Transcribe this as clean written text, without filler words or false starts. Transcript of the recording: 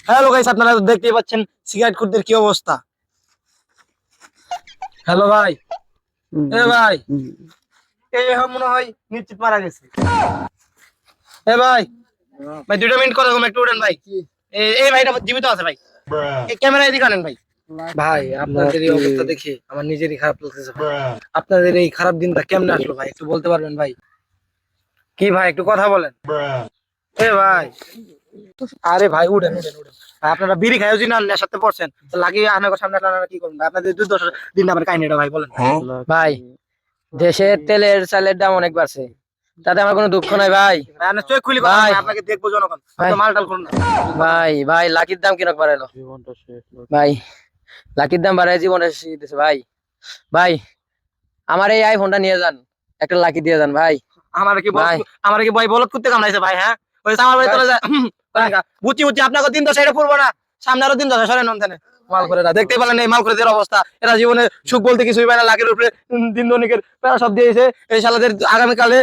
Hello guys, আপনারা তো দেখতেই পাচ্ছেন সিগারেট খুরদের কি অবস্থা। হ্যালো ভাই, এ ভাই, মনে হয় নিশ্চিত মারা গেছে। এ ভাই, ভাই 2 মিনিট কথা একটু উঠেন ভাই। এই ভাইটা জীবিত আছে ভাই, এই ক্যামেরা এদিকে আনেন ভাই। ভাই আপনাদের এই অবস্থা দেখে আমার নিজেরই খারাপ লাগতেছে ভাই। আপনাদের এই খারাপ দিনটা কেমনে আসলো ভাই, একটু বলতে পারবেন ভাই? কি ভাই, একটু কথা বলেন। এ ভাই, আরে ভাই উঠেন উঠেন উঠেন ভাই, আপনারা বিড়ি খাইও যদি না নেশার সাথে পড়ছেন তো লাগিয়ে আনার সামনে আপনারা কি করবেন ভাই? আপনাদের দুর্দশা দিন আবার কাহিনীটা ভাই বলেন ভাই। দেশের তেলের চালের দাম অনেক বাড়ছে, তাতে আমার কোনো দুঃখ নাই ভাই। ভাই আপনার চোখ খুলি কথা ভাই। ভাই, আপনাকে দেখবো জনগণ, ভাই। তো মালটাল করুন না ভাই ভাই লাকির দাম কিরক বাড়াইলো ভাই? লাকির দাম বাড়ায় জীবনে দিতেছে ভাই। ভাই আমার এই আইফোনটা নিয়ে যান, একটা লাকি দিয়ে যান ভাই। আমার কি ভাই। আমার কি ভাই বলত করতে কামড়াইছে ভাই? হ্যাঁ ওই আমার ভাই চলে যায় বুঝছি বুঝছি, আপনাকে দিন দশা এটা পড়বো না, সামনে আরো দিন দশা সরেন নন্দনে মাল করে দেখতে পেলেন এই মাল করে দেওয়ার অবস্থা। এরা জীবনে সুখ বলতে কিছুই পায় না, লাখের উপরে দিন দনিকের সব দিয়েছে এই শালাদের আগামীকালে